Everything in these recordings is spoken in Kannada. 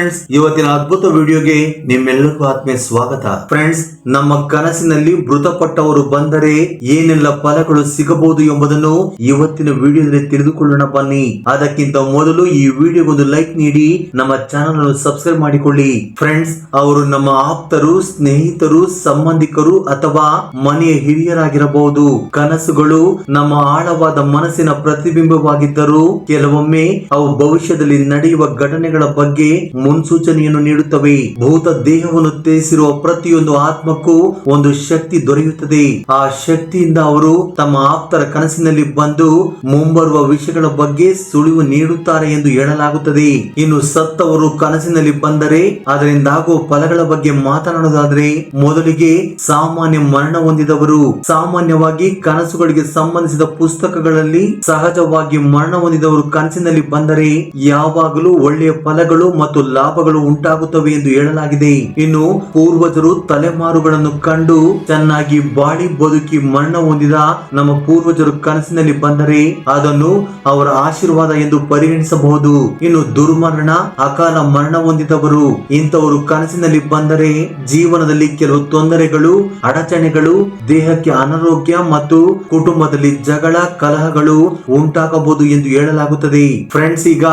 ಫ್ರೆಂಡ್ಸ್, ಇವತ್ತಿನ ಅದ್ಭುತ ವಿಡಿಯೋಗೆ ನಿಮ್ಮೆಲ್ಲರಿಗೂ ಆತ್ಮೀಯ ಸ್ವಾಗತ. ಫ್ರೆಂಡ್ಸ್, ನಮ್ಮ ಕನಸಿನಲ್ಲಿ ಮೃತಪಟ್ಟವರು ಬಂದರೆ ಏನೆಲ್ಲ ಫಲಗಳು ಸಿಗಬಹುದು ಎಂಬುದನ್ನು ಇವತ್ತಿನ ವಿಡಿಯೋದಲ್ಲಿ ತಿಳಿದುಕೊಳ್ಳೋಣ ಬನ್ನಿ. ಅದಕ್ಕಿಂತ ಮೊದಲು ಈ ವಿಡಿಯೋಗೊಂದು ಲೈಕ್ ನೀಡಿ ನಮ್ಮ ಚಾನೆಲ್ ಅನ್ನು ಸಬ್ಸ್ಕ್ರೈಬ್ ಮಾಡಿಕೊಳ್ಳಿ. ಫ್ರೆಂಡ್ಸ್, ಅವರು ನಮ್ಮ ಆಪ್ತರು, ಸ್ನೇಹಿತರು, ಸಂಬಂಧಿಕರು ಅಥವಾ ಮನೆಯ ಹಿರಿಯರಾಗಿರಬಹುದು. ಕನಸುಗಳು ನಮ್ಮ ಆಳವಾದ ಮನಸ್ಸಿನ ಪ್ರತಿಬಿಂಬವಾಗಿದ್ದರೂ ಕೆಲವೊಮ್ಮೆ ಅವು ಭವಿಷ್ಯದಲ್ಲಿ ನಡೆಯುವ ಘಟನೆಗಳ ಬಗ್ಗೆ ಮುನ್ಸೂಚನೆಯನ್ನು ನೀಡುತ್ತವೆ. ಭೂತ ದೇಹವನ್ನು ತ್ಯಜಿಸಿರುವ ಪ್ರತಿಯೊಂದು ಆತ್ಮಕ್ಕೂ ಒಂದು ಶಕ್ತಿ ದೊರೆಯುತ್ತದೆ. ಆ ಶಕ್ತಿಯಿಂದ ಅವರು ತಮ್ಮ ಆಪ್ತರ ಕನಸಿನಲ್ಲಿ ಬಂದು ಮುಂಬರುವ ವಿಷಯಗಳ ಬಗ್ಗೆ ಸುಳಿವು ನೀಡುತ್ತಾರೆ ಎಂದು ಹೇಳಲಾಗುತ್ತದೆ. ಇನ್ನು ಸತ್ತವರು ಕನಸಿನಲ್ಲಿ ಬಂದರೆ ಅದರಿಂದ ಆಗುವ ಫಲಗಳ ಬಗ್ಗೆ ಮಾತನಾಡುವುದಾದರೆ ಮೊದಲಿಗೆ ಸಾಮಾನ್ಯ ಮರಣ ಹೊಂದಿದವರು. ಸಾಮಾನ್ಯವಾಗಿ ಕನಸುಗಳಿಗೆ ಸಂಬಂಧಿಸಿದ ಪುಸ್ತಕಗಳಲ್ಲಿ ಸಹಜವಾಗಿ ಮರಣ ಹೊಂದಿದವರು ಕನಸಿನಲ್ಲಿ ಬಂದರೆ ಯಾವಾಗಲೂ ಒಳ್ಳೆಯ ಫಲಗಳು ಮತ್ತು ಲಾಭಗಳು ಉಂಟಾಗುತ್ತವೆ ಎಂದು ಹೇಳಲಾಗಿದೆ. ಇನ್ನು ಪೂರ್ವಜರು ತಲೆಮಾರುಗಳನ್ನು ಕಂಡು ಚೆನ್ನಾಗಿ ಬಾಳಿ ಬದುಕಿ ಮರಣ ಹೊಂದಿದ ನಮ್ಮ ಪೂರ್ವಜರು ಕನಸಿನಲ್ಲಿ ಬಂದರೆ ಅದನ್ನು ಅವರ ಆಶೀರ್ವಾದ ಎಂದು ಪರಿಗಣಿಸಬಹುದು. ಇನ್ನು ದುರ್ಮರಣ, ಅಕಾಲ ಮರಣ ಹೊಂದಿದವರು, ಇಂಥವರು ಕನಸಿನಲ್ಲಿ ಬಂದರೆ ಜೀವನದಲ್ಲಿ ಕೆಲವು ತೊಂದರೆಗಳು, ಅಡಚಣೆಗಳು, ದೇಹಕ್ಕೆ ಅನಾರೋಗ್ಯ ಮತ್ತು ಕುಟುಂಬದಲ್ಲಿ ಜಗಳ, ಕಲಹಗಳು ಉಂಟಾಗಬಹುದು ಎಂದು ಹೇಳಲಾಗುತ್ತದೆ. ಫ್ರೆಂಡ್ಸ್, ಈಗ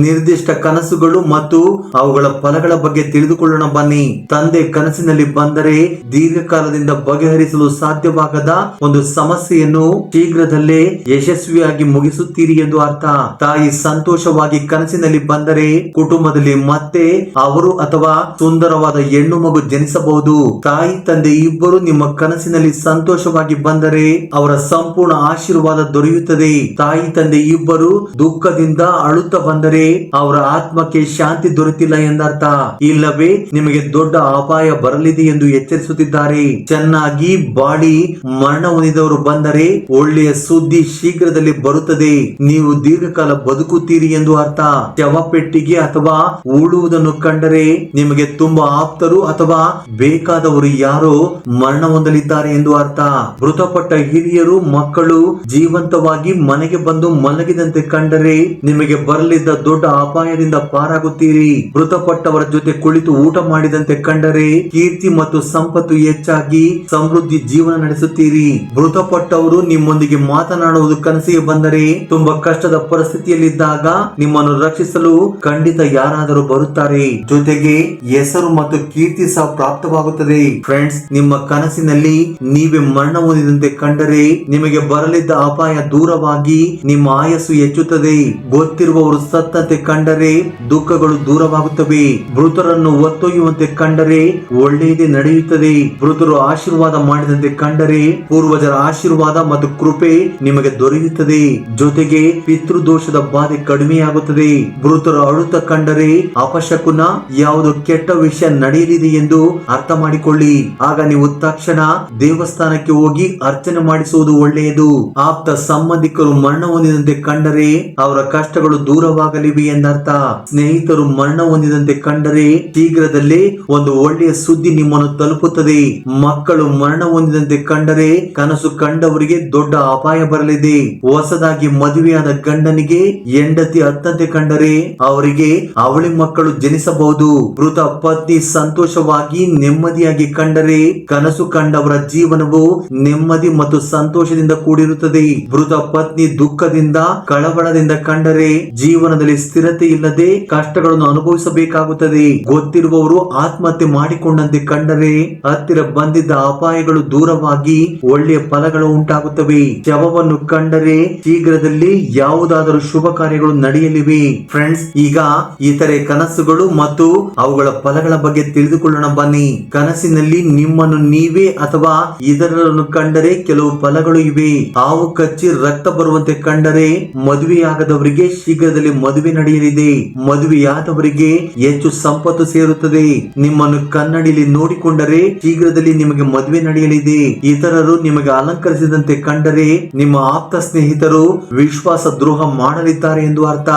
ನಿರ್ದಿಷ್ಟ ಕನಸುಗಳು ಮತ್ತು ಅವುಗಳ ಫಲಗಳ ಬಗ್ಗೆ ತಿಳಿದುಕೊಳ್ಳೋಣ ಬನ್ನಿ. ತಂದೆ ಕನಸಿನಲ್ಲಿ ಬಂದರೆ ದೀರ್ಘಕಾಲದಿಂದ ಬಗೆಹರಿಸಲು ಸಾಧ್ಯವಾಗದ ಒಂದು ಸಮಸ್ಯೆಯನ್ನು ಶೀಘ್ರದಲ್ಲೇ ಯಶಸ್ವಿಯಾಗಿ ಮುಗಿಸುತ್ತೀರಿ ಎಂದು ಅರ್ಥ. ತಾಯಿ ಸಂತೋಷವಾಗಿ ಕನಸಿನಲ್ಲಿ ಬಂದರೆ ಕುಟುಂಬದಲ್ಲಿ ಮತ್ತೆ ಅವರು ಅಥವಾ ಸುಂದರವಾದ ಹೆಣ್ಣು ಮಗು ಜನಿಸಬಹುದು. ತಾಯಿ ತಂದೆ ಇಬ್ಬರು ನಿಮ್ಮ ಕನಸಿನಲ್ಲಿ ಸಂತೋಷವಾಗಿ ಬಂದರೆ ಅವರ ಸಂಪೂರ್ಣ ಆಶೀರ್ವಾದ ದೊರೆಯುತ್ತದೆ. ತಾಯಿ ತಂದೆ ಇಬ್ಬರು ದುಃಖದಿಂದ ಅಳುತ್ತಾ ಬಂದರೆ ಅವರ ಆತ್ಮಕ್ಕೆ ಶಾಂತಿ ದೊರೆತಿಲ್ಲ ಎಂದರ್ಥ. ಇಲ್ಲವೇ ನಿಮಗೆ ದೊಡ್ಡ ಅಪಾಯ ಬರಲಿದೆ ಎಂದು ಎಚ್ಚರಿಸುತ್ತಿದ್ದಾರೆ. ಚೆನ್ನಾಗಿ ಬಾಳಿ ಮರಣ ಹೊಂದಿದವರು ಬಂದರೆ ಒಳ್ಳೆಯ ಸುದ್ದಿ ಶೀಘ್ರದಲ್ಲಿ ಬರುತ್ತದೆ. ನೀವು ದೀರ್ಘಕಾಲ ಬದುಕುತ್ತೀರಿ ಎಂದು ಅರ್ಥ. ಶವಪೆಟ್ಟಿಗೆ ಅಥವಾ ಉಳುವುದನ್ನು ಕಂಡರೆ ನಿಮಗೆ ತುಂಬಾ ಆಪ್ತರು ಅಥವಾ ಬೇಕಾದವರು ಯಾರೋ ಮರಣ ಹೊಂದಲಿದ್ದಾರೆ ಎಂದು ಅರ್ಥ. ಮೃತಪಟ್ಟ ಹಿರಿಯರು, ಮಕ್ಕಳು ಜೀವಂತವಾಗಿ ಮನೆಗೆ ಬಂದು ಮಲಗಿದಂತೆ ಕಂಡರೆ ನಿಮಗೆ ಬರಲಿದ್ದ ದೊಡ್ಡ ಅಪಾಯದಿಂದ ಪಾರಾಗುತ್ತೀರಿ. ಮೃತಪಟ್ಟವರ ಜೊತೆ ಕುಳಿತು ಊಟ ಮಾಡಿದಂತೆ ಕಂಡರೆ ಕೀರ್ತಿ ಮತ್ತು ಸಂಪತ್ತು ಹೆಚ್ಚಾಗಿ ಸಮೃದ್ಧಿ ಜೀವನ ನಡೆಸುತ್ತೀರಿ. ಮೃತಪಟ್ಟವರು ನಿಮ್ಮೊಂದಿಗೆ ಮಾತನಾಡುವುದು ಕನಸಿಗೆ ಬಂದರೆ ತುಂಬಾ ಕಷ್ಟದ ಪರಿಸ್ಥಿತಿಯಲ್ಲಿದ್ದಾಗ ನಿಮ್ಮನ್ನು ರಕ್ಷಿಸಲು ಖಂಡಿತ ಯಾರಾದರೂ ಬರುತ್ತಾರೆ. ಜೊತೆಗೆ ಹೆಸರು ಮತ್ತು ಕೀರ್ತಿ ಸಹ ಪ್ರಾಪ್ತವಾಗುತ್ತದೆ. ಫ್ರೆಂಡ್ಸ್, ನಿಮ್ಮ ಕನಸಿನಲ್ಲಿ ನೀವೇ ಮರಣ ಹೊಂದಿದಂತೆ ಕಂಡರೆ ನಿಮಗೆ ಬರಲಿದ್ದ ಅಪಾಯ ದೂರವಾಗಿ ನಿಮ್ಮ ಆಯಸ್ಸು ಹೆಚ್ಚುತ್ತದೆ. ಗೊತ್ತಿರುವವರು ಸತ್ತಂತೆ ಕಂಡರೆ ದುಃಖಗಳು ದೂರವಾಗುತ್ತವೆ. ಮೃತರನ್ನು ಹೊತ್ತೊಯ್ಯುವಂತೆ ಕಂಡರೆ ಒಳ್ಳೆಯದೇ ನಡೆಯುತ್ತದೆ. ಮೃತರು ಆಶೀರ್ವಾದ ಮಾಡಿದಂತೆ ಕಂಡರೆ ಪೂರ್ವಜರ ಆಶೀರ್ವಾದ ಮತ್ತು ಕೃಪೆ ನಿಮಗೆ ದೊರೆಯುತ್ತದೆ. ಜೊತೆಗೆ ಪಿತೃದೋಷದ ಬಾಧೆ ಕಡಿಮೆಯಾಗುತ್ತದೆ. ಮೃತರು ಅಳುತ್ತಾ ಕಂಡರೆ ಅಪಶಕುನ, ಯಾವುದೋ ಕೆಟ್ಟ ವಿಷಯ ನಡೆಯಲಿದೆ ಎಂದು ಅರ್ಥ ಮಾಡಿಕೊಳ್ಳಿ. ಆಗ ನೀವು ತಕ್ಷಣ ದೇವಸ್ಥಾನಕ್ಕೆ ಹೋಗಿ ಅರ್ಚನೆ ಮಾಡಿಸುವುದು ಒಳ್ಳೆಯದು. ಆಪ್ತ ಸಂಬಂಧಿಕರು ಮರಣ ಹೊಂದಿದಂತೆ ಕಂಡರೆ ಅವರ ಕಷ್ಟಗಳು ದೂರವಾಗಲಿವೆ ಎಂದರ್ಥ. ಸ್ನೇಹಿತರು ಮರಣ ಹೊಂದಿದಂತೆ ಕಂಡರೆ ಶೀಘ್ರದಲ್ಲೇ ಒಂದು ಒಳ್ಳೆಯ ಸುದ್ದಿ ನಿಮ್ಮನ್ನು ತಲುಪುತ್ತದೆ. ಮಕ್ಕಳು ಮರಣ ಹೊಂದಿದಂತೆ ಕಂಡರೆ ಕನಸು ಕಂಡವರಿಗೆ ದೊಡ್ಡ ಅಪಾಯ ಬರಲಿದೆ. ಹೊಸದಾಗಿ ಮದುವೆಯಾದ ಗಂಡನಿಗೆ ಹೆಂಡತಿ ಅತ್ತಂತೆ ಕಂಡರೆ ಅವರಿಗೆ ಅವಳಿ ಮಕ್ಕಳು ಜನಿಸಬಹುದು. ಮೃತ ಪತ್ನಿ ಸಂತೋಷವಾಗಿ ನೆಮ್ಮದಿಯಾಗಿ ಕಂಡರೆ ಕನಸು ಕಂಡವರ ಜೀವನವು ನೆಮ್ಮದಿ ಮತ್ತು ಸಂತೋಷದಿಂದ ಕೂಡಿರುತ್ತದೆ. ಮೃತ ಪತ್ನಿ ದುಃಖದಿಂದ, ಕಳವಳದಿಂದ ಕಂಡರೆ ಜೀವನದಲ್ಲಿ ಸ್ಥಿರತೆ ಇಲ್ಲದೆ ಕಷ್ಟಗಳನ್ನು ಅನುಭವಿಸಬೇಕಾಗುತ್ತದೆ. ಗೊತ್ತಿರುವವರು ಆತ್ಮಹತ್ಯೆ ಮಾಡಿಕೊಂಡಂತೆ ಕಂಡರೆ ಹತ್ತಿರ ಬಂದಿದ್ದ ಅಪಾಯಗಳು ದೂರವಾಗಿ ಒಳ್ಳೆಯ ಫಲಗಳು ಉಂಟಾಗುತ್ತವೆ. ಶವವನ್ನು ಕಂಡರೆ ಶೀಘ್ರದಲ್ಲಿ ಯಾವುದಾದರೂ ಶುಭ ಕಾರ್ಯಗಳು ನಡೆಯಲಿವೆ. ಫ್ರೆಂಡ್ಸ್, ಈಗ ಇತರೆ ಕನಸುಗಳು ಮತ್ತು ಅವುಗಳ ಫಲಗಳ ಬಗ್ಗೆ ತಿಳಿದುಕೊಳ್ಳೋಣ ಬನ್ನಿ. ಕನಸಿನಲ್ಲಿ ನಿಮ್ಮನ್ನು ನೀವೇ ಅಥವಾ ಇತರರನ್ನು ಕಂಡರೆ ಕೆಲವು ಫಲಗಳು ಇವೆ. ಹಾವು ಕಚ್ಚಿ ರಕ್ತ ಬರುವಂತೆ ಕಂಡರೆ ಮದುವೆಯಾಗದವರಿಗೆ ಶೀಘ್ರದಲ್ಲಿ ಮದುವೆ ನಡೆಯಲಿದೆ. ಮದುವೆಯಾದವರಿಗೆ ಹೆಚ್ಚು ಸಂಪತ್ತು ಸೇರುತ್ತದೆ. ನಿಮ್ಮನ್ನು ಕನ್ನಡಿಲಿ ನೋಡಿಕೊಂಡರೆ ಶೀಘ್ರದಲ್ಲಿ ನಿಮಗೆ ಮದುವೆ ನಡೆಯಲಿದೆ. ಇತರರು ನಿಮಗೆ ಅಲಂಕರಿಸಿದಂತೆ ಕಂಡರೆ ನಿಮ್ಮ ಆಪ್ತ ಸ್ನೇಹಿತರು ವಿಶ್ವಾಸ ದ್ರೋಹ ಮಾಡಲಿದ್ದಾರೆ ಎಂದು ಅರ್ಥ.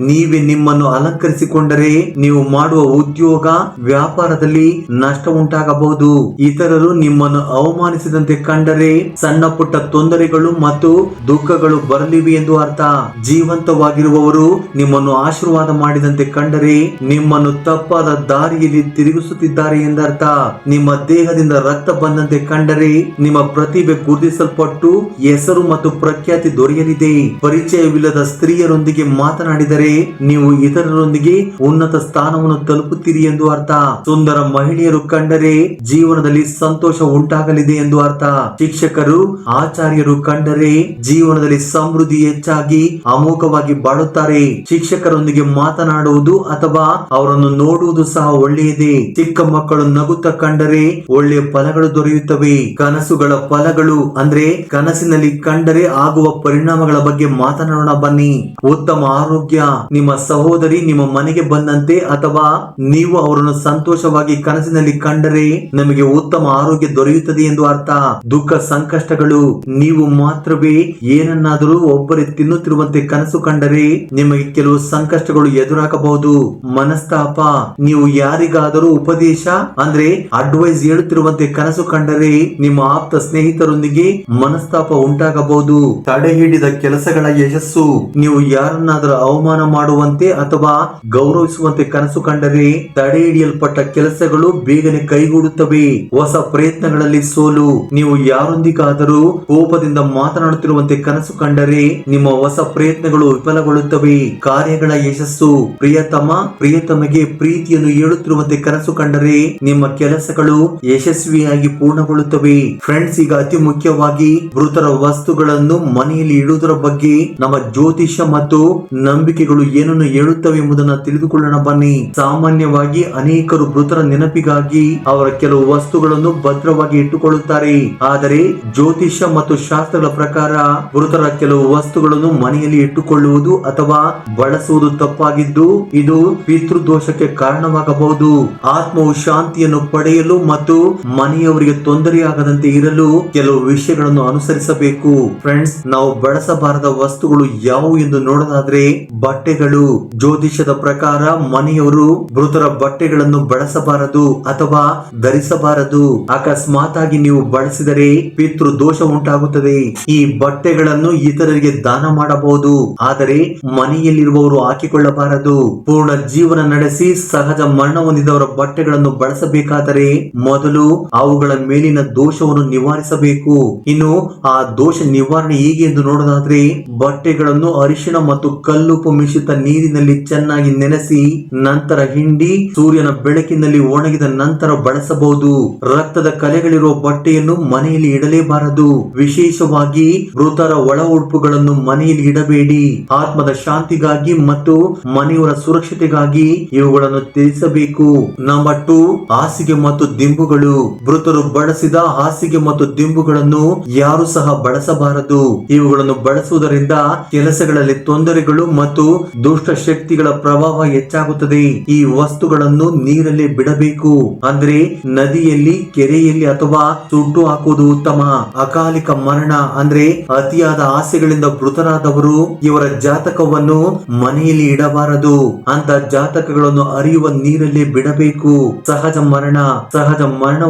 ನೀವೇ ನಿಮ್ಮನ್ನು ಅಲಂಕರಿಸಿಕೊಂಡರೆ ನೀವು ಮಾಡುವ ಉದ್ಯೋಗ ವ್ಯಾಪಾರದಲ್ಲಿ ನಷ್ಟ ಉಂಟಾಗಬಹುದು. ಇತರರು ನಿಮ್ಮನ್ನು ಅವಮಾನಿಸಿದಂತೆ ಕಂಡರೆ ಸಣ್ಣ ಪುಟ್ಟ ತೊಂದರೆಗಳು ಮತ್ತು ದುಃಖಗಳು ಬರಲಿವೆ ಎಂದು ಅರ್ಥ. ಜೀವಂತವಾಗಿರುವವರು ನಿಮ್ಮನ್ನು ಆಶೀರ್ವಾದ ಮಾಡಿದಂತೆ ಕಂಡರೆ ನಿಮ್ಮನ್ನು ತಪ್ಪಾದ ದಾರಿಯಲ್ಲಿ ತಿರುಗಿಸುತ್ತಿದ್ದಾರೆ ಎಂದರ್ಥ. ನಿಮ್ಮ ದೇಹದಿಂದ ರಕ್ತ ಬಂದಂತೆ ಕಂಡರೆ ನಿಮ್ಮ ಪ್ರತಿಭೆ ಗುರುತಿಸಲ್ಪಟ್ಟು ಹೆಸರು ಮತ್ತು ಪ್ರಖ್ಯಾತಿ ದೊರೆಯಲಿದೆ. ಪರಿಚಯವಿಲ್ಲದ ಸ್ತ್ರೀಯರೊಂದಿಗೆ ಮಾತನಾಡಿದರೆ ನೀವು ಇತರರೊಂದಿಗೆ ಉನ್ನತ ಸ್ಥಾನವನ್ನು ತಲುಪುತ್ತೀರಿ ಎಂದು ಅರ್ಥ. ಸುಂದರ ಮಹಿಳೆಯರು ಕಂಡರೆ ಜೀವನದಲ್ಲಿ ಸಂತೋಷ ಉಂಟಾಗಲಿದೆ ಎಂದು ಅರ್ಥ. ಶಿಕ್ಷಕರು ಆಚಾರ್ಯರು ಕಂಡರೆ ಜೀವನದಲ್ಲಿ ಸಮೃದ್ಧಿ ಹೆಚ್ಚಾಗಿ ಅಮೋಘವಾಗಿ ಬಾಳುತ್ತಾರೆ. ಶಿಕ್ಷಕರೊಂದಿಗೆ ಮಾತನಾಡುವುದು ಅಥವಾ ಅವರನ್ನು ನೋಡುವುದು ಸಹ ಒಳ್ಳೆಯದೇ. ಚಿಕ್ಕ ಮಕ್ಕಳು ನಗುತ್ತಾ ಕಂಡರೆ ಒಳ್ಳೆಯ ಫಲಗಳು ದೊರೆಯುತ್ತವೆ. ಕನಸುಗಳ ಫಲಗಳು ಅಂದ್ರೆ ಕನಸಿನಲ್ಲಿ ಕಂಡರೆ ಆಗುವ ಪರಿಣಾಮಗಳ ಬಗ್ಗೆ ಮಾತನಾಡೋಣ ಬನ್ನಿ. ಉತ್ತಮ ಆರೋಗ್ಯ. ನಿಮ್ಮ ಸಹೋದರಿ ನಿಮ್ಮ ಮನೆಗೆ ಬಂದಂತೆ ಅಥವಾ ನೀವು ಅವರನ್ನು ಸಂತೋಷವಾಗಿ ಕನಸಿನಲ್ಲಿ ಕಂಡರೆ ನಮಗೆ ಉತ್ತಮ ಆರೋಗ್ಯ ದೊರೆಯುತ್ತದೆ ಎಂದು ಅರ್ಥ. ದುಃಖ ಸಂಕಷ್ಟಗಳು. ನೀವು ಮಾತ್ರವೇ ಏನನ್ನಾದರೂ ಒಬ್ಬರೇ ತಿನ್ನುತ್ತಿರುವಂತೆ ಕನಸು ಕಂಡರೆ ನಿಮಗೆ ಕೆಲವು ಸಂಕಷ್ಟಗಳು ಎದುರಾಗಬಹುದು. ಮನಸ್ತಾಪ. ನೀವು ಯಾರಿಗಾದರೂ ಉಪದೇಶ ಅಂದ್ರೆ ಅಡ್ವೈಸ್ ಹೇಳುತ್ತಿರುವಂತೆ ಕನಸು ಕಂಡರೆ ನಿಮ್ಮ ಆಪ್ತ ಸ್ನೇಹಿತರೊಂದಿಗೆ ಮನಸ್ತಾಪ ಉಂಟಾಗಬಹುದು. ತಡೆ ಹಿಡಿದ ಕೆಲಸಗಳ ಯಶಸ್ಸು. ನೀವು ಯಾರನ್ನಾದರೂ ಅವಮಾನ ಮಾಡುವಂತೆ ಅಥವಾ ಗೌರವಿಸುವಂತೆ ಕನಸು ಕಂಡರೆ ತಡೆ ಹಿಡಿಯಲ್ಪಟ್ಟ ಕೆಲಸಗಳು ಬೇಗನೆ ಕೈಗೂಡುತ್ತವೆ. ಹೊಸ ಪ್ರಯತ್ನಗಳಲ್ಲಿ ಸೋಲು. ನೀವು ಯಾರೊಂದಿಗಾದರೂ ಕೋಪದಿಂದ ಮಾತನಾಡುತ್ತಿರುವಂತೆ ಕನಸು ಕಂಡರೆ ನಿಮ್ಮ ಹೊಸ ಪ್ರಯತ್ನಗಳು ವಿಫಲಗೊಳ್ಳುತ್ತವೆ. ಕಾರ್ಯಗಳ ಯಶಸ್ಸು. ಪ್ರಿಯತಮ ಪ್ರಿಯತಮಗೆ ಪ್ರೀತಿಯನ್ನು ಹೇಳುತ್ತಿರುವಂತೆ ಕನಸು ಕಂಡರೆ ನಿಮ್ಮ ಕೆಲಸಗಳು ಯಶಸ್ವಿಯಾಗಿ ಪೂರ್ಣಗೊಳ್ಳುತ್ತವೆ. ಫ್ರೆಂಡ್ಸ್, ಈಗ ಅತಿ ಮುಖ್ಯವಾಗಿ ಮೃತರ ವಸ್ತುಗಳನ್ನು ಮನೆಯಲ್ಲಿ ಇಡುವುದರ ಬಗ್ಗೆ ನಮ್ಮ ಜ್ಯೋತಿಷ್ಯ ಮತ್ತು ನಂಬಿಕೆಗಳು ಏನನ್ನು ಹೇಳುತ್ತವೆ ಎಂಬುದನ್ನು ತಿಳಿದುಕೊಳ್ಳೋಣ ಬನ್ನಿ. ಸಾಮಾನ್ಯವಾಗಿ ಅನೇಕರು ಮೃತರ ನೆನಪಿಗಾಗಿ ಅವರ ಕೆಲವು ವಸ್ತುಗಳನ್ನು ಭದ್ರವಾಗಿ ಇಟ್ಟುಕೊಳ್ಳುತ್ತಾರೆ. ಆದರೆ ಜ್ಯೋತಿಷ್ಯ ಮತ್ತು ಶಾಸ್ತ್ರಗಳ ಪ್ರಕಾರ ಮೃತರ ಕೆಲವು ವಸ್ತುಗಳನ್ನು ಮನೆಯಲ್ಲಿ ಇಟ್ಟುಕೊಳ್ಳುವುದು ಅಥವಾ ಬಳಸುವುದು ತಪ್ಪಾಗಿದ್ದು ಇದು ಪಿತೃದೋಷಕ್ಕೆ ಕಾರಣವಾಗಬಹುದು. ಆತ್ಮವು ಶಾಂತಿಯನ್ನು ಪಡೆಯಲು ಮತ್ತು ಮನೆಯವರಿಗೆ ತೊಂದರೆಯಾಗದಂತೆ ಇರಲು ಕೆಲವು ವಿಷಯಗಳನ್ನು ಅನುಸರಿಸಬೇಕು. ಫ್ರೆಂಡ್ಸ್, ನಾವು ಬಳಸಬಾರದ ವಸ್ತುಗಳು ಯಾವುವು ಎಂದು ನೋಡೋದಾದ್ರೆ ಬಟ್ಟೆಗಳು. ಜ್ಯೋತಿಷ್ಯದ ಪ್ರಕಾರ ಮನೆಯವರು ಮೃತರ ಬಟ್ಟೆಗಳನ್ನು ಬಳಸಬಾರದು ಅಥವಾ ಧರಿಸಬಾರದು. ಅಕಸ್ಮಾತ್ ಆಗಿ ನೀವು ಬಳಸಿದರೆ ಪಿತೃ ದೋಷ ಉಂಟಾಗುತ್ತದೆ. ಈ ಬಟ್ಟೆಗಳನ್ನು ಇತರರಿಗೆ ದಾನ ಮಾಡಬಹುದು, ಆದರೆ ಮನೆಯಲ್ಲಿರುವವರು ಹಾಕಿಕೊಳ್ಳಬಾರದು. ಪೂರ್ಣ ಜೀವನ ನಡೆಸಿ ಸಹಜ ಮರಣ ಹೊಂದಿದವರ ಬಟ್ಟೆಗಳನ್ನು ಬಳಸಬೇಕಾದರೆ ಮೊದಲು ಅವುಗಳ ಮೇಲಿನ ದೋಷವನ್ನು ನಿವಾರಿಸಬೇಕು. ಇನ್ನು ಆ ದೋಷ ನಿವಾರಣೆ ಹೀಗೆ ಎಂದು ನೋಡೋದಾದ್ರೆ ಬಟ್ಟೆಗಳನ್ನು ಅರಿಶಿಣ ಮತ್ತು ಕಲ್ಲುಪ್ಪು ಮಿಶ್ರಿತ ನೀರಿನಲ್ಲಿ ಚೆನ್ನಾಗಿ ನೆನೆಸಿ ನಂತರ ಹಿಂಡಿ ಸೂರ್ಯನ ಬೆಳಕಿನಲ್ಲಿ ಒಣಗಿದ ನಂತರ ಬಳಸಬಹುದು. ರಕ್ತದ ಕಲೆಗಳಿರುವ ಬಟ್ಟೆಯನ್ನು ಮನೆಯಲ್ಲಿ ಇಡಲೇಬಾರದು. ವಿಶೇಷವಾಗಿ ಮೃತರ ಒಳ ಉಡುಪುಗಳನ್ನು ಮನೆಯಲ್ಲಿ ಇಡಬೇಡಿ. ಆತ್ಮದ ಶಾಂತಿಗಾಗಿ ಮತ್ತು ಮನೆಯವರ ಸುರಕ್ಷತೆಗಾಗಿ ಇವುಗಳನ್ನು ತ್ಯಜಿಸಬೇಕು. ನಂಬರ್ 2, ಹಾಸಿಗೆ ಮತ್ತು ದಿಂಬುಗಳು. ಮೃತರು ಬಳಸಿದ ಹಾಸಿಗೆ ಮತ್ತು ದಿಂಬುಗಳನ್ನು ಯಾರು ಸಹ ಬಳಸಬಾರದು. ಇವುಗಳನ್ನು ಬಳಸುವುದರಿಂದ ಕೆಲಸಗಳಲ್ಲಿ ತೊಂದರೆಗಳು ಮತ್ತು ದುಷ್ಟ ಶಕ್ತಿಗಳ ಪ್ರಭಾವ ಹೆಚ್ಚಾಗುತ್ತದೆ. ಈ ವಸ್ತುಗಳನ್ನು ನೀರಲ್ಲಿ ಬಿಡಬೇಕು, ಅಂದ್ರೆ ನದಿಯಲ್ಲಿ, ಕೆರೆಯಲ್ಲಿ ಅಥವಾ ಸುಟ್ಟು ಹಾಕುವುದು ಉತ್ತಮ. ಅಕಾಲಿಕ ಮರಣ ಅಂದ್ರೆ ಅತಿಯಾದ ಆಸೆಗಳಿಂದ ಮೃತರಾದವರು ಇವರ ಜಾತಕವನ್ನು ಮನೆಯಲ್ಲಿ ಇಡಬಾರದು. ಅಂತ ಜಾತಕಗಳನ್ನು ಹರಿಯುವ ನೀರಲ್ಲಿ ಬಿಡಬೇಕು. ಸಹಜ ಮರಣ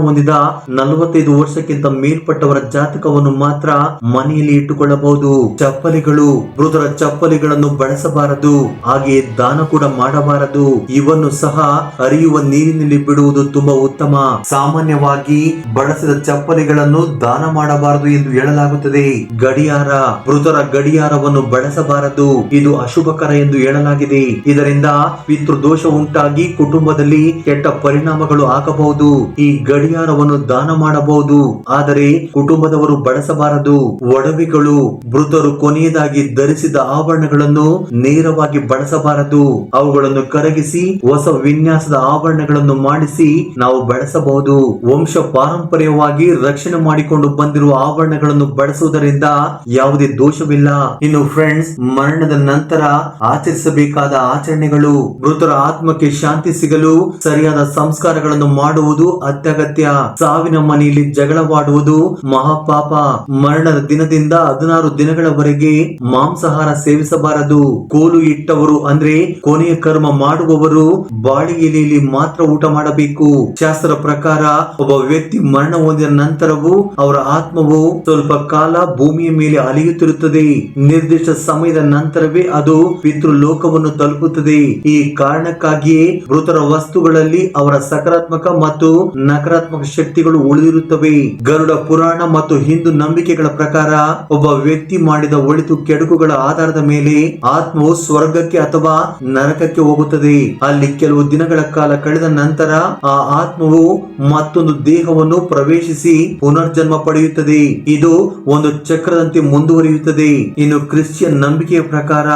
ಹೊಂದಿದ 45 ವರ್ಷಕ್ಕಿಂತ ಮೇಲ್ಪಟ್ಟವರ ಜಾತಕವನ್ನು ಮಾತ್ರ ಮನೆಯಲ್ಲಿ ಇಟ್ಟುಕೊಳ್ಳಬಹುದು. ಚಪ್ಪಲಿಗಳು. ಮೃತರ ಚಪ್ಪಲಿಗಳನ್ನು ಬಳಸಬಾರದು, ಹಾಗೆಯೇ ದಾನ ಕೂಡ ಮಾಡಬಾರದು. ಇವನ್ನು ಸಹ ಹರಿಯುವ ನೀರಿನಲ್ಲಿ ಬಿಡುವುದು ತುಂಬಾ ಉತ್ತಮ. ಸಾಮಾನ್ಯವಾಗಿ ಬಳಸಿದ ಚಪ್ಪಲಿಗಳನ್ನು ದಾನ ಮಾಡಬಾರದು ಎಂದು ಹೇಳಲಾಗುತ್ತದೆ. ಗಡಿಯಾರ. ಮೃತರ ಗಡಿಯಾರವನ್ನು ಬಳಸಬಾರದು, ಇದು ಅಶುಭಕರ ಎಂದು ಹೇಳಲಾಗಿದೆ. ಇದರಿಂದ ಪಿತೃದೋಷ ಉಂಟಾಗಿ ಕುಟುಂಬದಲ್ಲಿ ಕೆಟ್ಟ ಪರಿಣಾಮಗಳು ಆಗಬಹುದು. ಈ ಗಡಿಯಾರವನ್ನು ದಾನ ಮಾಡಬಹುದು, ಆದರೆ ಕುಟುಂಬದವರು ಬಳಸಬಾರದು. ಒಡವೆಗಳು. ಮೃತರು ಕೊನೆಯದಾಗಿ ಧರಿಸಿದ ಆಭರಣಗಳನ್ನು ನೇರವಾಗಿ ಬಳಸಬಾರದು. ಅವುಗಳನ್ನು ಕರಗಿಸಿ ಹೊಸ ವಿನ್ಯಾಸದ ಆಭರಣಗಳನ್ನು ಮಾಡಿಸಿ ನಾವು ಬಳಸಬಹುದು. ವಂಶ ಪಾರಂಪರ್ಯವಾಗಿ ರಕ್ಷಣೆ ಮಾಡಿಕೊಂಡು ಬಂದಿರುವ ಆಭರಣಗಳನ್ನು ಬಳಸುವುದರಿಂದ ಯಾವುದೇ ದೋಷವಿಲ್ಲ. ಇನ್ನು ಫ್ರೆಂಡ್ಸ್, ಮರಣದ ನಂತರ ಆಚರಿಸಬೇಕಾದ ಆಚರಣೆಗಳು. ಮೃತರ ಆತ್ಮಕ್ಕೆ ಶಾಂತಿ ಸಿಗಲು ಸರಿಯಾದ ಸಂಸ್ಕಾರಗಳನ್ನು ಮಾಡುವುದು ಅತ್ಯಗತ್ಯ. ಸಾವಿನ ಮನೆಯಲ್ಲಿ ಜಗಳವಾಡುವುದು ಮಹಾಪಾಪ. ಮರಣದ ದಿನದಿಂದ 16 ದಿನಗಳವರೆಗೆ ಮಾಂಸಾಹಾರ ಸೇವಿಸಬಾರದು. ಕೋಲು ಇಟ್ಟವರು ಅಂದ್ರೆ ಕೊನೆಯ ಕರ್ಮ ಮಾಡುವವರು ಬಾಳಿಗೆಲೆಯಲ್ಲಿ ಮಾತ್ರ ಊಟ ಮಾಡಬೇಕು. ಶಾಸ್ತ್ರ ಪ್ರಕಾರ ಒಬ್ಬ ವ್ಯಕ್ತಿ ಮರಣ ಹೊಂದಿದ ನಂತರವೂ ಅವರ ಆತ್ಮವು ಸ್ವಲ್ಪ ಕಾಲ ಭೂಮಿಯ ಮೇಲೆ ಅಲಿಯುತ್ತಿರುತ್ತದೆ. ನಿರ್ದಿಷ್ಟ ಸಮಯದ ನಂತರವೇ ಅದು ಪಿತೃಲೋಕವನ್ನು ತಲುಪುತ್ತದೆ. ಈ ಕಾರಣಕ್ಕಾಗಿಯೇ ಮೃತರ ವಸ್ತುಗಳಲ್ಲಿ ಅವರ ಸಕಾರಾತ್ಮಕ ಮತ್ತು ನಕಾರಾತ್ಮಕ ಶಕ್ತಿಗಳು ಉಳಿದಿರುತ್ತವೆ. ಗರುಡ ಪುರಾಣ ಮತ್ತು ಹಿಂದೂ ನಂಬಿಕೆಗಳ ಪ್ರಕಾರ ಒಬ್ಬ ವ್ಯಕ್ತಿ ಮಾಡಿದ ಒಳಿತು ಕೆಡುಕುಗಳ ಆಧಾರದ ಮೇಲೆ ಆತ್ಮವು ಸ್ವರ್ಗಕ್ಕೆ ಅಥವಾ ನರಕಕ್ಕೆ ಹೋಗುತ್ತದೆ. ಅಲ್ಲಿ ಕೆಲವು ದಿನಗಳ ಕಾಲ ಕಳೆದ ನಂತರ ಆ ಆತ್ಮವು ಮತ್ತೊಂದು ದೇಹವನ್ನು ಪ್ರವೇಶಿಸಿ ಪುನರ್ಜನ್ಮ ಪಡೆಯುತ್ತದೆ. ಇದು ಒಂದು ಚಕ್ರದಂತೆ ಮುಂದುವರಿಯುತ್ತದೆ. ಇನ್ನು ಕ್ರಿಶ್ಚಿಯನ್ ನಂಬಿಕೆಯ ಪ್ರಕಾರ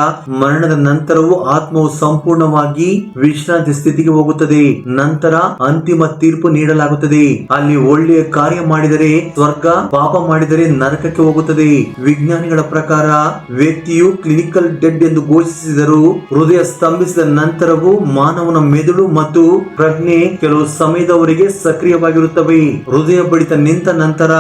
ಮರಣದ ನಂತರವೂ ಆತ್ಮವು ಸಂಪೂರ್ಣವಾಗಿ ವಿಶ್ರಾಂತಿ ಸ್ಥಿತಿಗೆ ಹೋಗುತ್ತದೆ. ನಂತರ ಅಂತಿಮ ತೀರ್ಪು ನೀಡಲಾಗುತ್ತದೆ. ಅಲ್ಲಿ ಒಳ್ಳೆಯ ಕಾರ್ಯ ಮಾಡಿದರೆ ಸ್ವರ್ಗ, ಪಾಪ ಮಾಡಿದರೆ ನರಕಕ್ಕೆ ಹೋಗುತ್ತದೆ. ವಿಜ್ಞಾನಿಗಳ ಪ್ರಕಾರ ವ್ಯಕ್ತಿಯು ಕ್ಲಿನಿಕಲ್ ಡೆಡ್ ಎಂದು ಘೋಷಿಸಿದರು. ಹೃದಯ ಸ್ತಂಭಿಸಿದ ನಂತರವೂ ಮಾನವನ ಮೆದುಳು ಮತ್ತು ಪ್ರಜ್ಞೆ ಕೆಲವು ಸಮಯದವರೆಗೆ ಸಕ್ರಿಯವಾಗಿರುತ್ತವೆ. ಹೃದಯ ಬಡಿತ ನಿಂತ ನಂತರ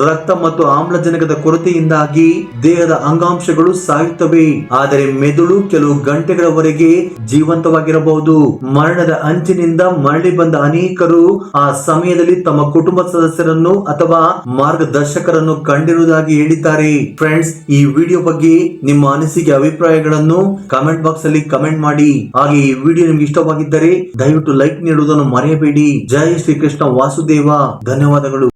ರಕ್ತ ಮತ್ತು ಆಮ್ಲಜನಕದ ಕೊರತೆಯಿಂದಾಗಿ ದೇಹದ ಅಂಗಾಂಶಗಳು ಸಾಯುತ್ತವೆ. ಆದರೆ ಮೆದುಳು ಕೆಲವು ಗಂಟೆಗಳವರೆಗೆ ಜೀವಂತವಾಗಿರಬಹುದು. ಮರಣದ ಅಂಚಿನಿಂದ ಮರಳಿ ಬಂದ ಅನೇಕರು ಆ ಸಮಯದಲ್ಲಿ ತಮ್ಮ ಕುಟುಂಬ ಸದಸ್ಯರನ್ನು ಅಥವಾ ಮಾರ್ಗದರ್ಶಕರನ್ನು ಕಂಡಿರುವುದಾಗಿ ಹೇಳಿದ್ದಾರೆ. ಫ್ರೆಂಡ್ಸ್, ಈ ವಿಡಿಯೋ ಬಗ್ಗೆ ನಿಮ್ಮ ಅನಿಸಿಕೆ ಅಭಿಪ್ರಾಯಗಳನ್ನು ಕಮೆಂಟ್ ಬಾಕ್ಸ್ ಅಲ್ಲಿ ಕಮೆಂಟ್ ಮಾಡಿ. ಹಾಗೆ ಈ ವಿಡಿಯೋ ನಿಮ್ಗೆ ಇಷ್ಟವಾಗಿದ್ದರೆ ದಯವಿಟ್ಟು ಲೈಕ್ ನೀಡುವುದನ್ನು ಮರೆಯಬೇಡಿ. ಜೈ ಶ್ರೀಕೃಷ್ಣ ವಾಸುದೇವ. ಧನ್ಯವಾದಗಳು.